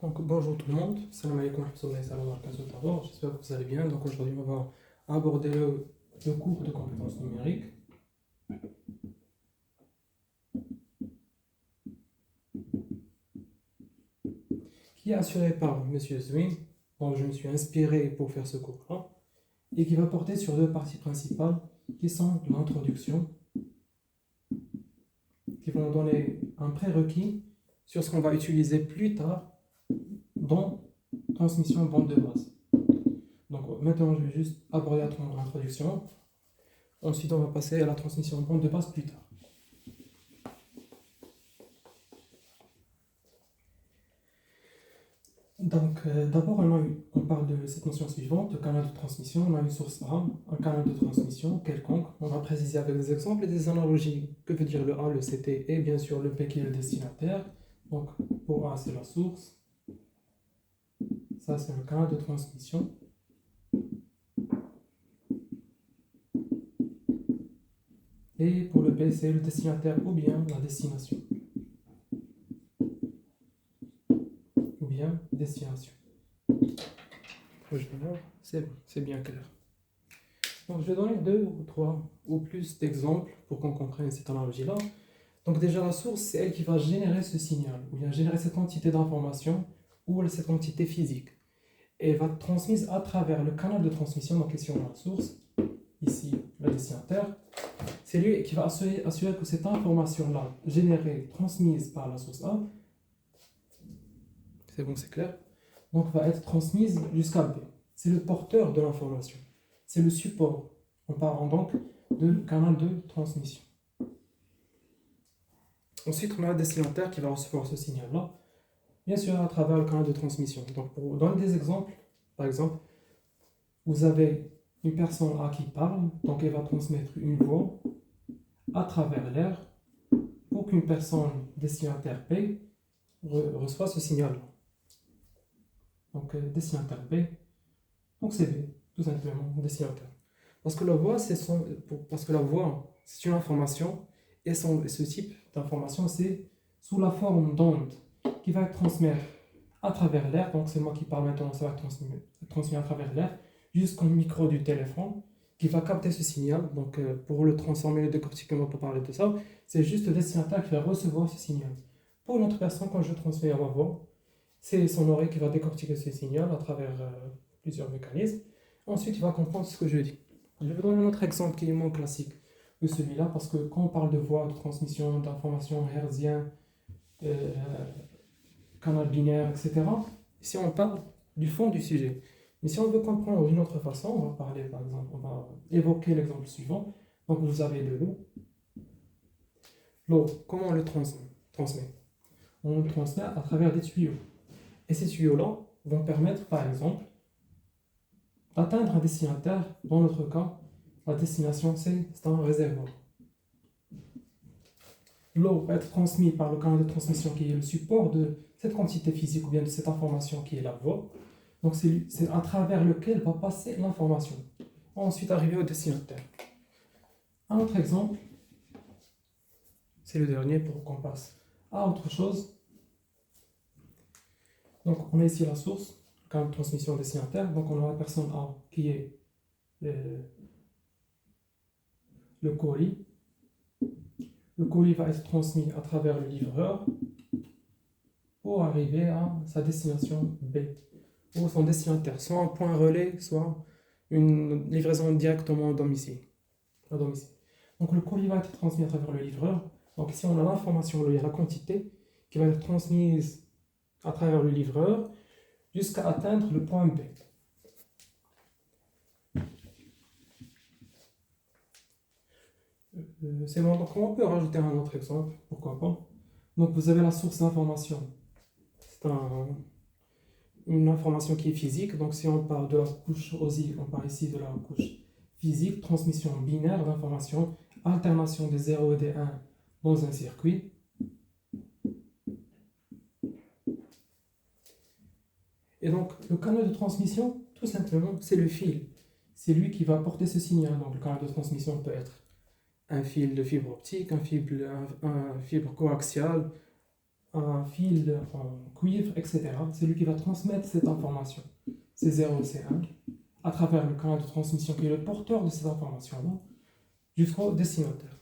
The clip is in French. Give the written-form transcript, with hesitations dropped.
Donc, bonjour tout le monde, salam alaikum wa rahmatullahi wa barakatuh. J'espère que vous allez bien. Donc aujourd'hui on va aborder le cours de compétences numériques qui est assuré par Monsieur Zwin, dont je me suis inspiré pour faire ce cours-là, et qui va porter sur deux parties principales qui sont l'introduction, qui vont donner un prérequis sur ce qu'on va utiliser plus tard dans transmission bande de base. Donc maintenant je vais juste aborder l'introduction. Ensuite on va passer à la transmission bande de base plus tard. Donc d'abord on parle de cette notion suivante, le canal de transmission. On a une source A, un canal de transmission quelconque. On va préciser avec des exemples et des analogies que veut dire le A, le CT et bien sûr le P qui est le destinataire. Donc pour A c'est la source, ça c'est le canal de transmission. Et pour le B c'est le destinataire ou bien la destination. Ou bien destination. C'est bien clair. Donc je vais donner 2 ou 3 ou plus d'exemples pour qu'on comprenne cette analogie-là. Donc déjà la source, c'est elle qui va générer ce signal, ou bien générer cette quantité d'information, ou cette quantité physique. Et elle va être transmise à travers le canal de transmission, donc ici on a la source, ici le destinataire. C'est lui qui va assurer que cette information-là, générée, transmise par la source A, c'est bon, c'est clair, donc va être transmise jusqu'à B. C'est le porteur de l'information. C'est le support. On parle donc de canal de transmission. Ensuite, on a le destinataire qui va recevoir ce signal-là, bien sûr à travers le canal de transmission. Donc, pour donner des exemples, par exemple, vous avez une personne A qui parle, donc elle va transmettre une voix à travers l'air pour qu'une personne destinataire B reçoive ce signal-là. Donc, destinataire B, donc c'est B, tout simplement, destinataire. Parce que la voix, c'est une information, et ce type d'information, c'est sous la forme d'onde qui va être transmise à travers l'air. Donc c'est moi qui parle maintenant, ça va être transmis à travers l'air jusqu'au micro du téléphone qui va capter ce signal. Donc pour le transformer, le décortiquer, pour parler de ça, c'est juste le destinataire qui va recevoir ce signal. Pour une autre personne, quand je transmets ma voix, c'est son oreille qui va décortiquer ce signal à travers plusieurs mécanismes. Ensuite, il va comprendre ce que je dis. Je vais donner un autre exemple qui est moins classique que celui-là, parce que quand on parle de voix, de transmission, d'informations hertziennes, canal binaire, etc., ici on parle du fond du sujet. Mais si on veut comprendre d'une autre façon, on va parler, par exemple, on va évoquer l'exemple suivant. Donc vous avez de l'eau. L'eau, comment on le transmet? On le transmet à travers des tuyaux. Et ces tuyaux-là vont permettre, par exemple, d'atteindre un destinataire. Dans notre cas, la destination, c'est un réservoir. L'eau va être transmise par le canal de transmission qui est le support de cette quantité physique ou bien de cette information qui est la voix. Donc c'est à travers lequel va passer l'information. Ensuite arriver au destinataire. Un autre exemple, c'est le dernier pour qu'on passe à autre chose. Donc on a ici la source, le canal de transmission destinataire. Donc on a la personne A qui est le colis. Le colis va être transmis à travers le livreur pour arriver à sa destination B, ou son destinataire, soit un point relais, soit une livraison directement à domicile. Donc le colis va être transmis à travers le livreur. Donc ici on a l'information, il y a la quantité qui va être transmise à travers le livreur jusqu'à atteindre le point B. C'est bon, donc on peut rajouter un autre exemple, pourquoi pas. Donc vous avez la source d'information. C'est une information qui est physique. Donc si on parle de la couche OSI, on parle ici de la couche physique, transmission binaire d'informations, alternation des 0 et des 1 dans un circuit. Et donc le canal de transmission, tout simplement, c'est le fil. C'est lui qui va porter ce signal. Donc le canal de transmission peut être un fil de fibre optique, un fibre coaxial, un fil en cuivre, etc. C'est lui qui va transmettre cette information, ces 0 et ces 1, à travers le canal de transmission qui est le porteur de cette information-là, jusqu'au destinataire.